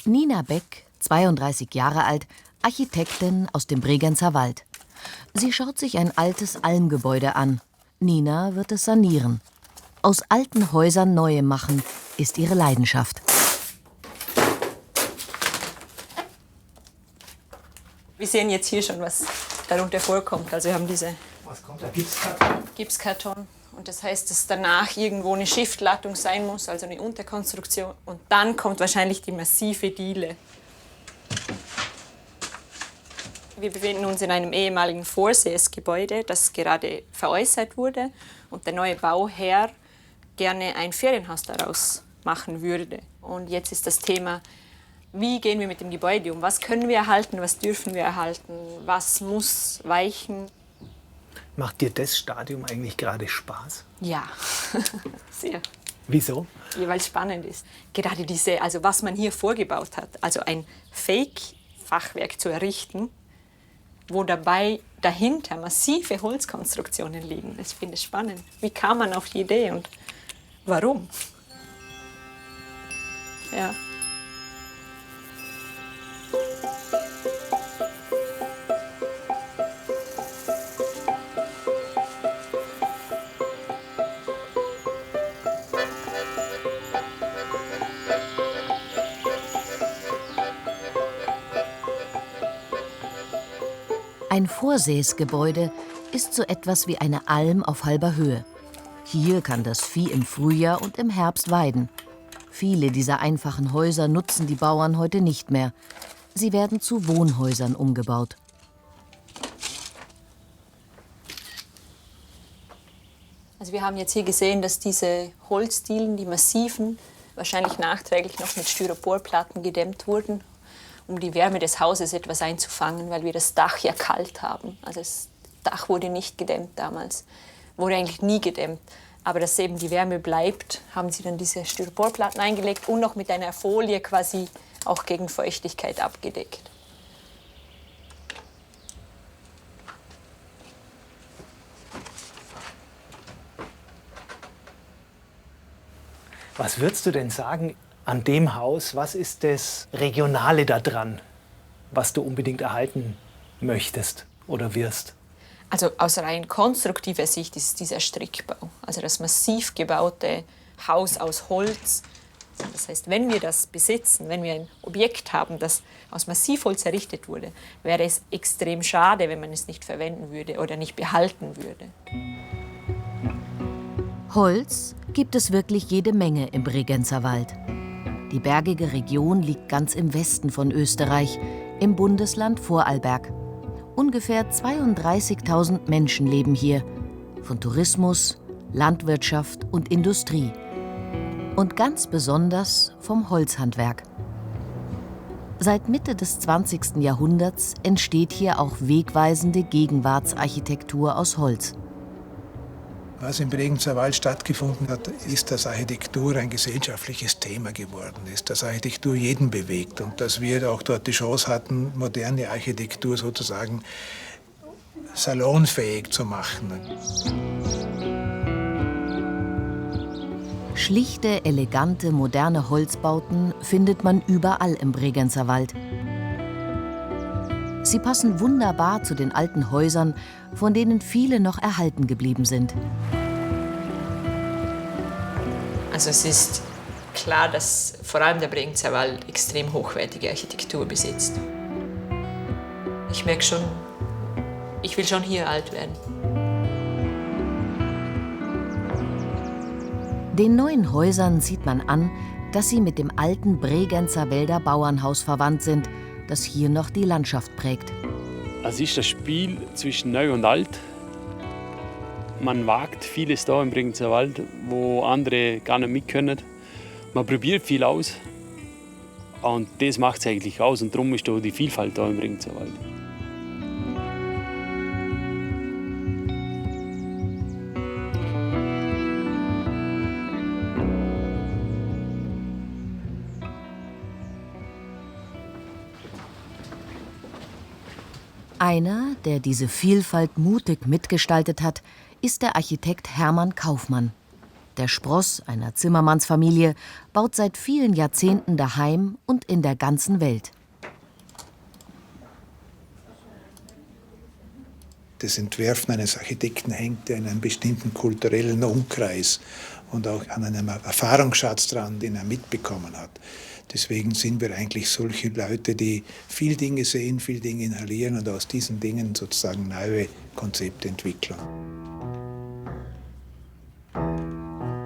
Nina Beck, 32 Jahre alt, Architektin aus dem Bregenzer Wald. Sie schaut sich ein altes Almgebäude an. Nina wird es sanieren. Aus alten Häusern neue machen, ist ihre Leidenschaft. Wir sehen jetzt hier schon, was darunter vorkommt. Also wir haben diese was kommt da? Gipskarton? Gipskarton. Und das heißt, dass danach irgendwo eine Schifflattung sein muss, also eine Unterkonstruktion. Und dann kommt wahrscheinlich die massive Diele. Wir befinden uns in einem ehemaligen Vorseesgebäude, das gerade veräußert wurde und der neue Bauherr gerne ein Ferienhaus daraus machen würde. Und jetzt ist das Thema, wie gehen wir mit dem Gebäude um? Was können wir erhalten, was dürfen wir erhalten, was muss weichen? Macht dir das Stadium eigentlich gerade Spaß? Ja, sehr. Wieso? Weil es spannend ist. Gerade diese, also was man hier vorgebaut hat, also ein Fake-Fachwerk zu errichten, wo dabei dahinter massive Holzkonstruktionen liegen. Ich finde es spannend. Wie kam man auf die Idee und warum? Ja. Ein Vorseesgebäude ist so etwas wie eine Alm auf halber Höhe. Hier kann das Vieh im Frühjahr und im Herbst weiden. Viele dieser einfachen Häuser nutzen die Bauern heute nicht mehr. Sie werden zu Wohnhäusern umgebaut. Also wir haben jetzt hier gesehen, dass diese Holzdielen, die massiven, wahrscheinlich nachträglich noch mit Styroporplatten gedämmt wurden, um die Wärme des Hauses etwas einzufangen, weil wir das Dach ja kalt haben. Also das Dach wurde nicht gedämmt damals, wurde eigentlich nie gedämmt. Aber dass eben die Wärme bleibt, haben sie dann diese Styroporplatten eingelegt und noch mit einer Folie quasi auch gegen Feuchtigkeit abgedeckt. Was würdest du denn sagen an dem Haus? Was ist das Regionale daran, was du unbedingt erhalten möchtest oder wirst? Also aus rein konstruktiver Sicht ist es dieser Strickbau, also das massiv gebaute Haus aus Holz. Das heißt, wenn wir das besitzen, wenn wir ein Objekt haben, das aus Massivholz errichtet wurde, wäre es extrem schade, wenn man es nicht verwenden würde oder nicht behalten würde. Holz gibt es wirklich jede Menge im Bregenzer Wald. Die bergige Region liegt ganz im Westen von Österreich, im Bundesland Vorarlberg. Ungefähr 32.000 Menschen leben hier, von Tourismus, Landwirtschaft und Industrie. Und ganz besonders vom Holzhandwerk. Seit Mitte des 20. Jahrhunderts entsteht hier auch wegweisende Gegenwartsarchitektur aus Holz. Was im Bregenzer Wald stattgefunden hat, ist, dass Architektur ein gesellschaftliches Thema geworden ist, dass Architektur jeden bewegt und dass wir auch dort die Chance hatten, moderne Architektur sozusagen salonfähig zu machen. Schlichte, elegante, moderne Holzbauten findet man überall im Bregenzer Wald. Sie passen wunderbar zu den alten Häusern, von denen viele noch erhalten geblieben sind. Also es ist klar, dass vor allem der Bregenzer Wald extrem hochwertige Architektur besitzt. Ich merke schon, ich will schon hier alt werden. Den neuen Häusern sieht man an, dass sie mit dem alten Bregenzer Wälder Bauernhaus verwandt sind, das hier noch die Landschaft prägt. Es ist das Spiel zwischen Neu und Alt. Man wagt vieles da im Bregenzer Wald, wo andere gar nicht mitkönnen. Man probiert viel aus und das macht es eigentlich aus und darum ist da die Vielfalt da im Bregenzer Wald. Einer, der diese Vielfalt mutig mitgestaltet hat, ist der Architekt Hermann Kaufmann. der Spross einer Zimmermannsfamilie, baut seit vielen Jahrzehnten daheim und in der ganzen Welt. Das Entwerfen eines Architekten hängt ja in einem bestimmten kulturellen Umkreis und auch an einem Erfahrungsschatz dran, den er mitbekommen hat. Deswegen sind wir eigentlich solche Leute, die viel Dinge sehen, viel Dinge inhalieren und aus diesen Dingen sozusagen neue Konzepte entwickeln.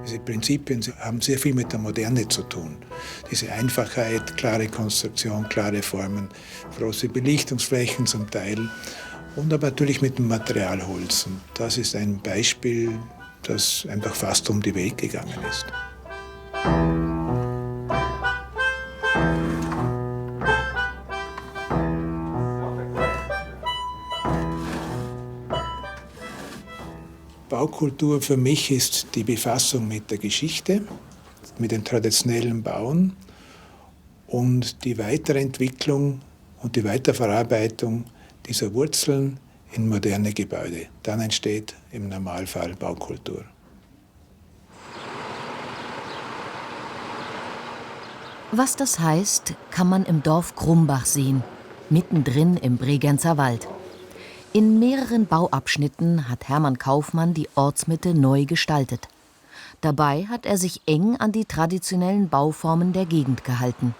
Diese Prinzipien haben sehr viel mit der Moderne zu tun. Diese Einfachheit, klare Konstruktion, klare Formen, große Belichtungsflächen zum Teil und aber natürlich mit dem Material Holz. Und das ist ein Beispiel, das einfach fast um die Welt gegangen ist. Baukultur für mich ist die Befassung mit der Geschichte, mit dem traditionellen Bauen und die Weiterentwicklung und die Weiterverarbeitung dieser Wurzeln in moderne Gebäude. Dann entsteht im Normalfall Baukultur. Was das heißt, kann man im Dorf Krumbach sehen, mittendrin im Bregenzer Wald. In mehreren Bauabschnitten hat Hermann Kaufmann die Ortsmitte neu gestaltet. Dabei hat er sich eng an die traditionellen Bauformen der Gegend gehalten.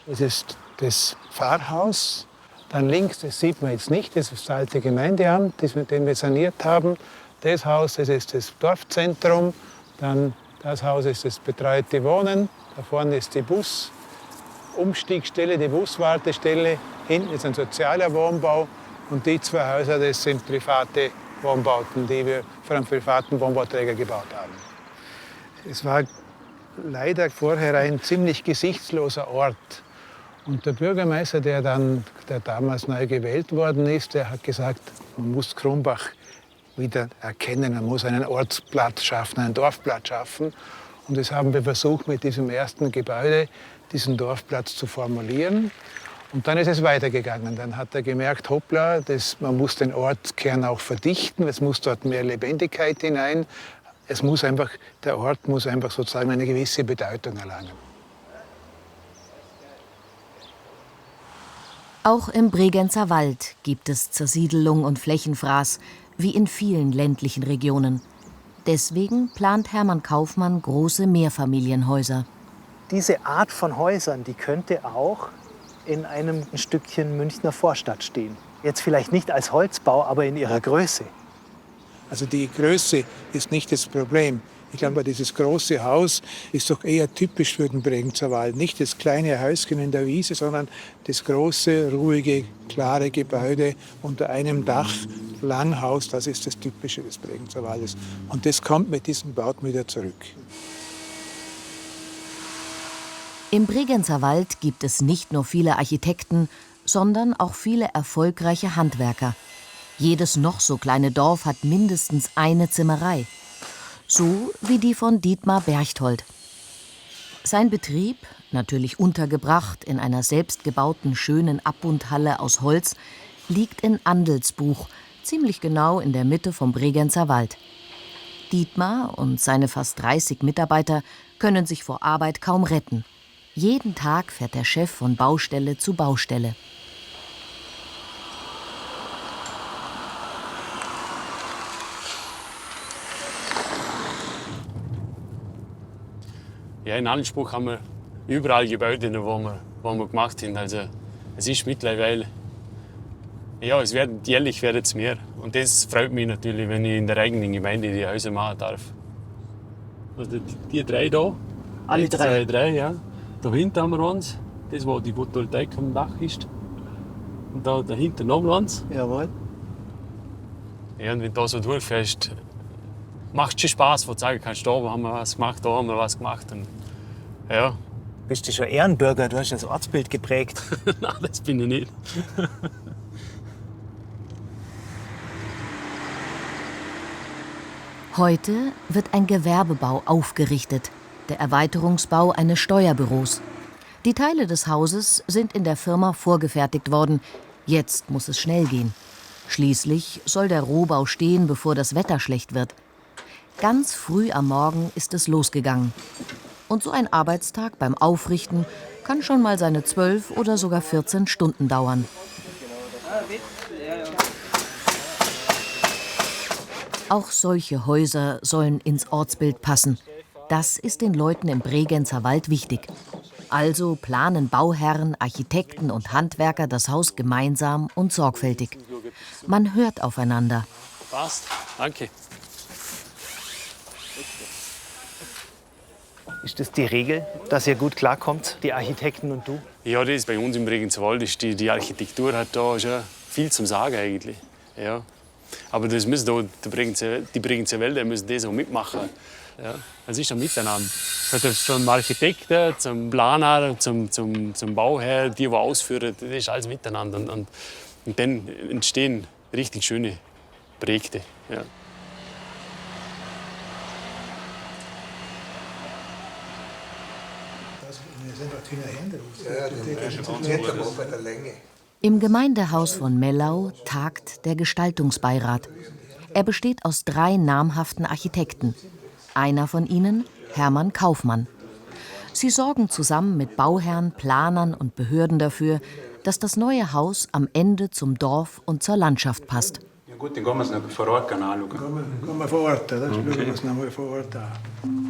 Das ist das Pfarrhaus. Dann links, das sieht man jetzt nicht, das ist das alte Gemeindeamt, das wir saniert haben. Das Haus, das ist das Dorfzentrum. Dann das Haus ist das betreute Wohnen. Da vorne ist die Busumstiegsstelle, die Buswartestelle. Hinten ist ein sozialer Wohnbau. Und die zwei Häuser, das sind private Wohnbauten, die wir für einen privaten Wohnbauträger gebaut haben. Es war leider vorher ein ziemlich gesichtsloser Ort. Und der Bürgermeister, der damals neu gewählt worden ist, der hat gesagt, man muss Krumbach wieder erkennen, man muss einen Ortsplatz schaffen, einen Dorfplatz schaffen. Und das haben wir versucht, mit diesem ersten Gebäude diesen Dorfplatz zu formulieren. Und dann ist es weitergegangen. Dann hat er gemerkt, hoppla, man muss den Ortskern auch verdichten, es muss dort mehr Lebendigkeit hinein. Der Ort muss einfach sozusagen eine gewisse Bedeutung erlangen. Auch im Bregenzer Wald gibt es Zersiedelung und Flächenfraß, wie in vielen ländlichen Regionen. Deswegen plant Hermann Kaufmann große Mehrfamilienhäuser. Diese Art von Häusern, die könnte auch in einem Stückchen Münchner Vorstadt stehen. Jetzt vielleicht nicht als Holzbau, aber in ihrer Größe. Also die Größe ist nicht das Problem. Ich glaube, dieses große Haus ist doch eher typisch für den Bregenzer Wald. Nicht das kleine Häuschen in der Wiese, sondern das große, ruhige, klare Gebäude unter einem Dach, Langhaus, das ist das Typische des Bregenzer Waldes. Und das kommt mit diesen Bauten wieder zurück. Im Bregenzer Wald gibt es nicht nur viele Architekten, sondern auch viele erfolgreiche Handwerker. Jedes noch so kleine Dorf hat mindestens eine Zimmerei. So wie die von Dietmar Berchthold. Sein Betrieb, natürlich untergebracht in einer selbstgebauten schönen Abbundhalle aus Holz, liegt in Andelsbuch, ziemlich genau in der Mitte vom Bregenzer Wald. Dietmar und seine fast 30 Mitarbeiter können sich vor Arbeit kaum retten. Jeden Tag fährt der Chef von Baustelle zu Baustelle. Ja, in Andelsbuch haben wir überall Gebäude, wo wir gemacht haben. Also es ist mittlerweile, ja, jährlich werden es mehr. Und das freut mich natürlich, wenn ich in der eigenen Gemeinde die Häuser machen darf. Also die drei hier. Alle drei? Drei, ja. Da hinten haben wir eins, das wo die Photovoltaik am Dach ist. Und da dahinter noch eins. Jawohl. Ja, und wenn du da so durchfährst, macht es schon Spaß, wo du sagen kannst, da haben wir was gemacht, da haben wir was gemacht. Und, ja. Bist du schon Ehrenbürger? Du hast das Ortsbild geprägt. Nein, das bin ich nicht. Heute wird ein Gewerbebau aufgerichtet, der Erweiterungsbau eines Steuerbüros. Die Teile des Hauses sind in der Firma vorgefertigt worden. Jetzt muss es schnell gehen. Schließlich soll der Rohbau stehen, bevor das Wetter schlecht wird. Ganz früh am Morgen ist es losgegangen. Und so ein Arbeitstag beim Aufrichten kann schon mal seine 12 oder sogar 14 Stunden dauern. Auch solche Häuser sollen ins Ortsbild passen. Das ist den Leuten im Bregenzer Wald wichtig. Also planen Bauherren, Architekten und Handwerker das Haus gemeinsam und sorgfältig. Man hört aufeinander. Passt, danke. Ist das die Regel, dass ihr gut klarkommt, die Architekten und du? Ja, das ist bei uns im Bregenzer Wald. Die Architektur hat da schon viel zum Sagen eigentlich. Ja. Aber das müssen da die Bregenzer Wälder müssen das auch mitmachen. Ja. Es ist ein Miteinander. Vom Architekten, zum Planer, zum Bauherr, die ausführen, das ist alles miteinander. Und dann entstehen richtig schöne Projekte. Ja. Im Gemeindehaus von Mellau tagt der Gestaltungsbeirat. Er besteht aus 3 namhaften Architekten. Einer von ihnen, Hermann Kaufmann. Sie sorgen zusammen mit Bauherren, Planern und Behörden dafür, dass das neue Haus am Ende zum Dorf und zur Landschaft passt. Ja gut, dann gehen wir es noch vor Ort anschauen. Gehen wir vor Ort, oder? Schauen wir es noch mal vor Ort an.